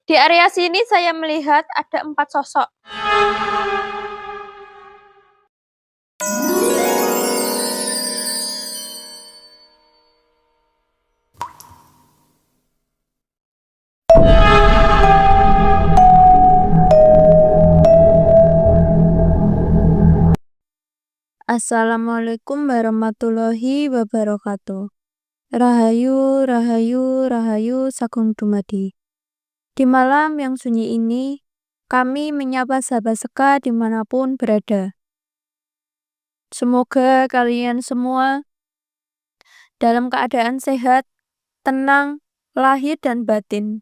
Di area sini saya melihat ada 4 sosok. Assalamualaikum warahmatullahi wabarakatuh. Rahayu, rahayu, rahayu sagung dumadi. Di malam yang sunyi ini, kami menyapa sahabat Seka dimanapun berada. Semoga kalian semua dalam keadaan sehat, tenang, lahir dan batin,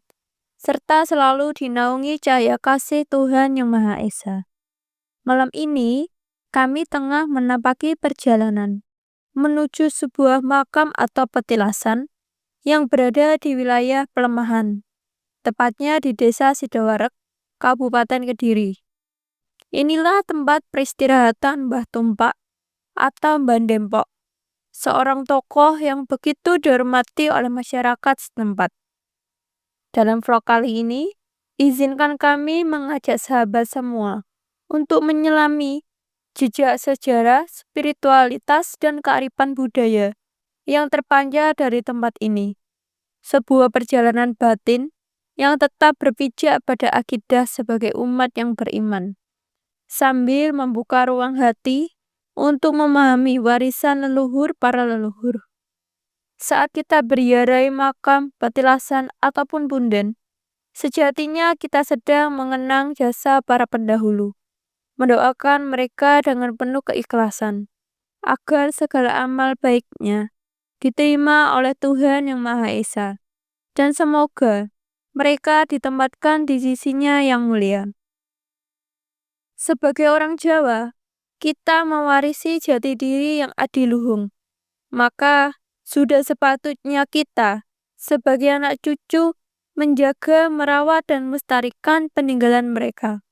serta selalu dinaungi cahaya kasih Tuhan Yang Maha Esa. Malam ini, kami tengah menapaki perjalanan menuju sebuah makam atau petilasan yang berada di wilayah Pelemahan, tepatnya di Desa Sidoarek, Kabupaten Kediri. Inilah tempat peristirahatan Mbah Tumpak atau Mbah Dempok, seorang tokoh yang begitu dihormati oleh masyarakat setempat. Dalam vlog kali ini, izinkan kami mengajak sahabat semua untuk menyelami jejak sejarah, spiritualitas, dan kearifan budaya yang terpancar dari tempat ini. Sebuah perjalanan batin yang tetap berpijak pada akidah sebagai umat yang beriman, sambil membuka ruang hati untuk memahami warisan leluhur para leluhur. Saat kita berziarah makam, petilasan, ataupun punden, sejatinya kita sedang mengenang jasa para pendahulu, mendoakan mereka dengan penuh keikhlasan, agar segala amal baiknya diterima oleh Tuhan Yang Maha Esa, dan semoga mereka ditempatkan di sisinya yang mulia. Sebagai orang Jawa, kita mewarisi jati diri yang adiluhung, maka sudah sepatutnya kita, sebagai anak cucu, menjaga, merawat, dan melestarikan peninggalan mereka.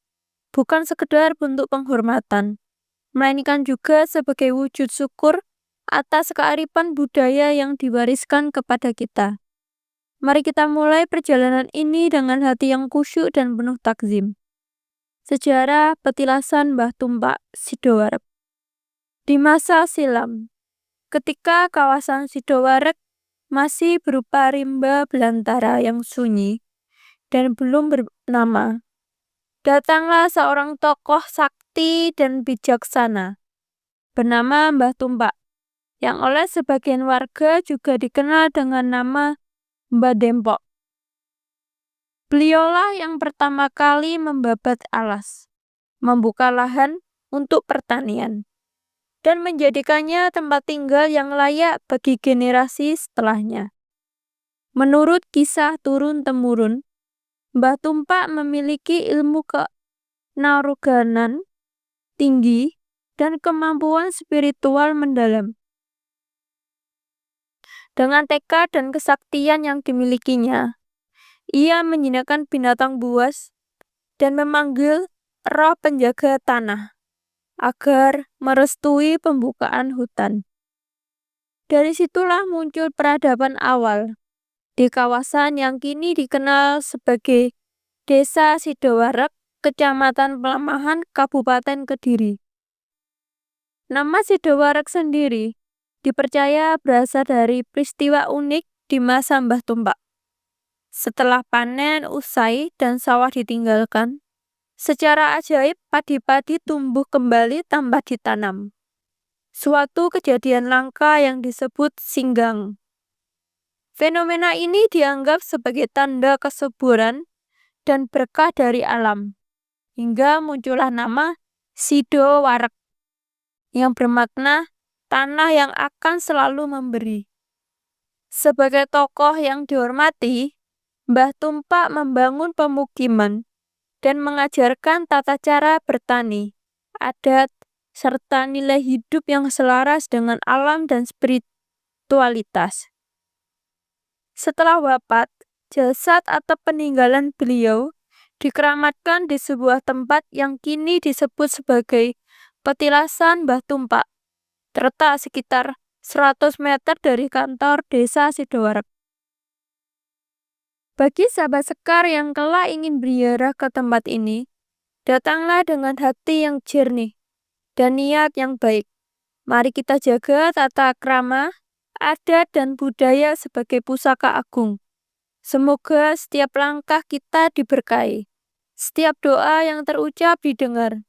Bukan sekedar bentuk penghormatan, melainkan juga sebagai wujud syukur atas kearifan budaya yang diwariskan kepada kita. Mari kita mulai perjalanan ini dengan hati yang khusyuk dan penuh takzim. Sejarah petilasan Mbah Tumpak Sidoarek. Di masa silam, ketika kawasan Sidoarek masih berupa rimba belantara yang sunyi dan belum bernama, datanglah seorang tokoh sakti dan bijaksana bernama Mbah Tumpak, yang oleh sebagian warga juga dikenal dengan nama Mbah Dempok. Beliaulah yang pertama kali membabat alas, membuka lahan untuk pertanian, dan menjadikannya tempat tinggal yang layak bagi generasi setelahnya. Menurut kisah turun-temurun, Mbah Tumpak memiliki ilmu kenaruganan tinggi dan kemampuan spiritual mendalam. Dengan tekad dan kesaktian yang dimilikinya, ia menjinakkan binatang buas dan memanggil roh penjaga tanah agar merestui pembukaan hutan. Dari situlah muncul peradaban awal di kawasan yang kini dikenal sebagai Desa Sidoarek, Kecamatan Pelemahan, Kabupaten Kediri. Nama Sidoarek sendiri dipercaya berasal dari peristiwa unik di masa Mbah Tumpak. Setelah panen usai dan sawah ditinggalkan, secara ajaib padi-padi tumbuh kembali tanpa ditanam. Suatu kejadian langka yang disebut singgang. Fenomena ini dianggap sebagai tanda kesuburan dan berkah dari alam, hingga muncullah nama Sidoarek yang bermakna tanah yang akan selalu memberi. Sebagai tokoh yang dihormati, Mbah Tumpak membangun pemukiman dan mengajarkan tata cara bertani, adat, serta nilai hidup yang selaras dengan alam dan spiritualitas. Setelah wafat, jasad atau peninggalan beliau dikeramatkan di sebuah tempat yang kini disebut sebagai Petilasan Mbah Tumpak, terletak sekitar 100 meter dari kantor Desa Sidoarek. Bagi sahabat Sekar yang kelak ingin berziarah ke tempat ini, datanglah dengan hati yang jernih dan niat yang baik. Mari kita jaga tata krama, adat, dan budaya sebagai pusaka agung. Semoga setiap langkah kita diberkahi, setiap doa yang terucap didengar,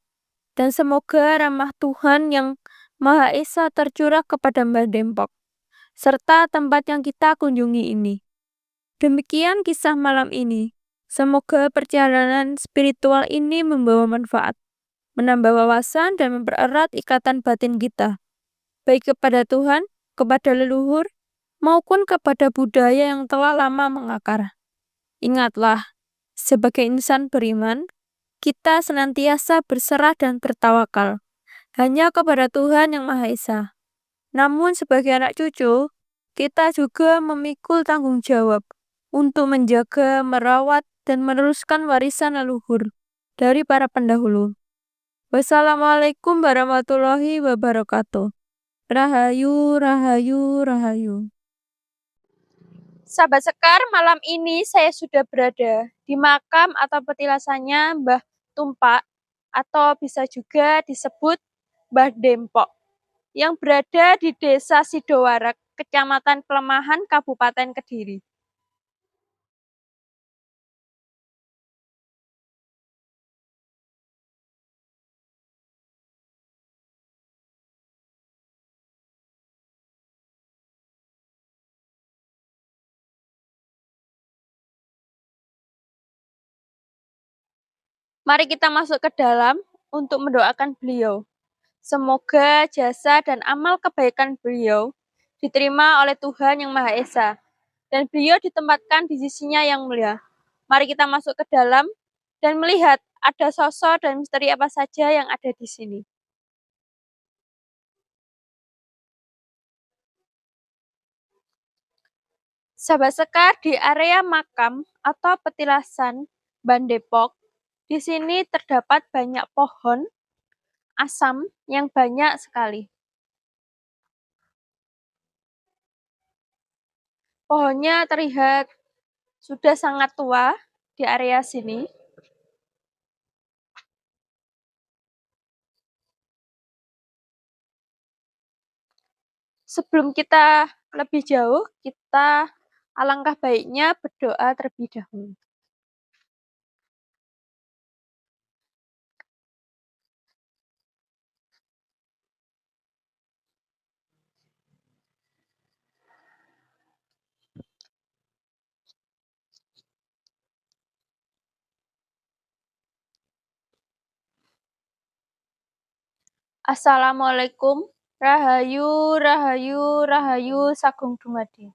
dan semoga rahmat Tuhan yang Maha Esa tercurah kepada Mbah Dempok, serta tempat yang kita kunjungi ini. Demikian kisah malam ini. Semoga perjalanan spiritual ini membawa manfaat, menambah wawasan, dan mempererat ikatan batin kita, baik kepada Tuhan, kepada leluhur, maupun kepada budaya yang telah lama mengakar. Ingatlah, sebagai insan beriman, kita senantiasa berserah dan bertawakal hanya kepada Tuhan Yang Maha Esa. Namun sebagai anak cucu, kita juga memikul tanggung jawab untuk menjaga, merawat, dan meneruskan warisan leluhur dari para pendahulu. Wassalamualaikum warahmatullahi wabarakatuh. Rahayu, rahayu, rahayu. Sahabat Sekar, malam ini saya sudah berada di makam atau petilasannya Mbah Tumpak atau bisa juga disebut Mbah Dempok yang berada di Desa Sidoarek, Kecamatan Pelemahan, Kabupaten Kediri. Mari kita masuk ke dalam untuk mendoakan beliau. Semoga jasa dan amal kebaikan beliau diterima oleh Tuhan Yang Maha Esa dan beliau ditempatkan di sisinya yang mulia. Mari kita masuk ke dalam dan melihat ada sosok dan misteri apa saja yang ada di sini. Sahabat Sekar, di area makam atau petilasan Mbah Dempok, di sini terdapat banyak pohon asam yang banyak sekali. Pohonnya terlihat sudah sangat tua di area sini. Sebelum kita lebih jauh, kita alangkah baiknya berdoa terlebih dahulu. Assalamualaikum, rahayu, rahayu, rahayu, sagung dumadi.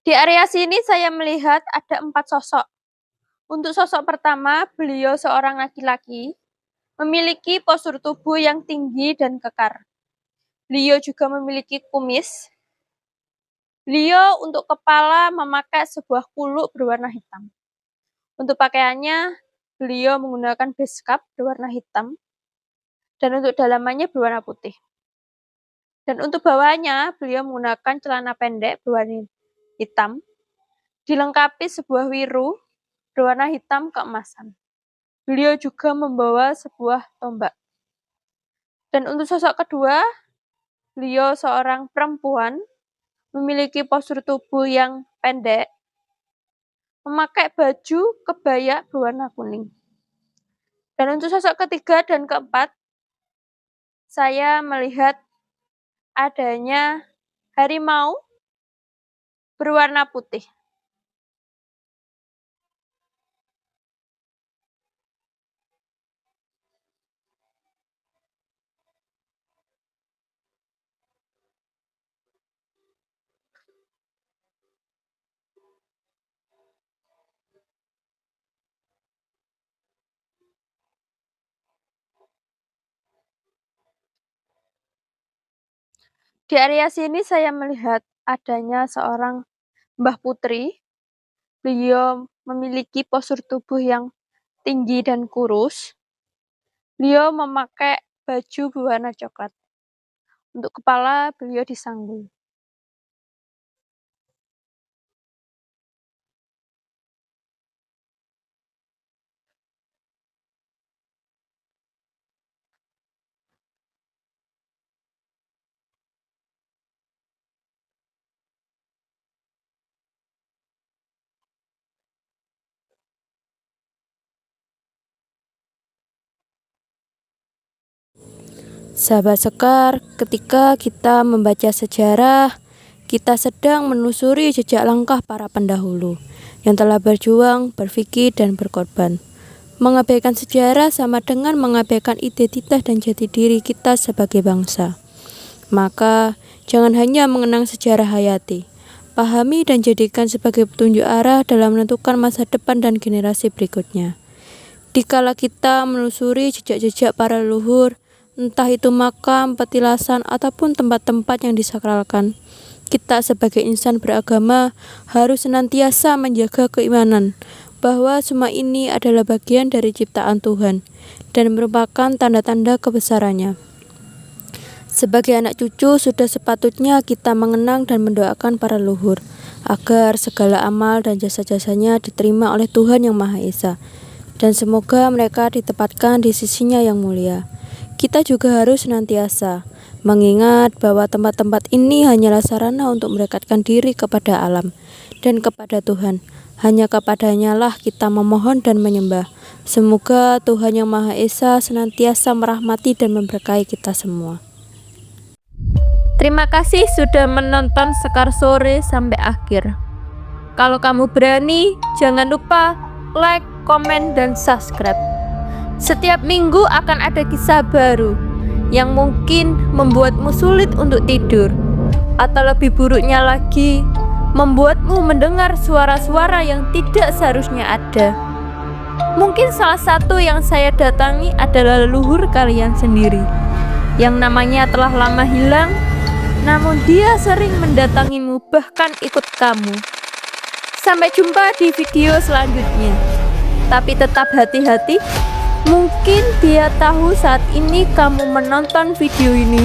Di area sini saya melihat ada 4 sosok. Untuk sosok pertama, beliau seorang laki-laki, memiliki postur tubuh yang tinggi dan kekar. Beliau juga memiliki kumis. Beliau untuk kepala memakai sebuah kuluk berwarna hitam. Untuk pakaiannya, beliau menggunakan beskap berwarna hitam. Dan untuk dalamannya berwarna putih. Dan untuk bawahnya, beliau menggunakan celana pendek berwarna hitam, dilengkapi sebuah wiru berwarna hitam keemasan. Beliau juga membawa sebuah tombak. Dan untuk sosok kedua, beliau seorang perempuan, memiliki postur tubuh yang pendek, memakai baju kebaya berwarna kuning. Dan untuk sosok ketiga dan keempat, saya melihat adanya harimau berwarna putih. Di area sini saya melihat adanya seorang Mbah Putri. Beliau memiliki postur tubuh yang tinggi dan kurus. Beliau memakai baju berwarna coklat. Untuk kepala beliau disanggul. Sahabat Sekar, ketika kita membaca sejarah, kita sedang menelusuri jejak langkah para pendahulu yang telah berjuang, berpikir, dan berkorban. Mengabaikan sejarah sama dengan mengabaikan identitas dan jati diri kita sebagai bangsa. Maka, jangan hanya mengenang sejarah hayati, pahami dan jadikan sebagai petunjuk arah dalam menentukan masa depan dan generasi berikutnya. Dikala kita menelusuri jejak-jejak para leluhur, entah itu makam, petilasan, ataupun tempat-tempat yang disakralkan, kita sebagai insan beragama harus senantiasa menjaga keimanan bahwa semua ini adalah bagian dari ciptaan Tuhan dan merupakan tanda-tanda kebesarannya. Sebagai anak cucu, sudah sepatutnya kita mengenang dan mendoakan para leluhur agar segala amal dan jasa-jasanya diterima oleh Tuhan Yang Maha Esa, dan semoga mereka ditempatkan di sisinya yang mulia. Kita juga harus senantiasa mengingat bahwa tempat-tempat ini hanyalah sarana untuk mendekatkan diri kepada alam dan kepada Tuhan. Hanya kepadanya lah kita memohon dan menyembah. Semoga Tuhan Yang Maha Esa senantiasa merahmati dan memberkahi kita semua. Terima kasih sudah menonton Sekar Sore sampai akhir. Kalau kamu berani, jangan lupa like, komen, dan subscribe. Setiap minggu akan ada kisah baru yang mungkin membuatmu sulit untuk tidur, atau lebih buruknya lagi, membuatmu mendengar suara-suara yang tidak seharusnya ada. Mungkin salah satu yang saya datangi adalah leluhur kalian sendiri, yang namanya telah lama hilang, namun dia sering mendatangimu, bahkan ikut kamu. Sampai jumpa di video selanjutnya. Tapi tetap hati-hati. Mungkin dia tahu saat ini kamu menonton video ini.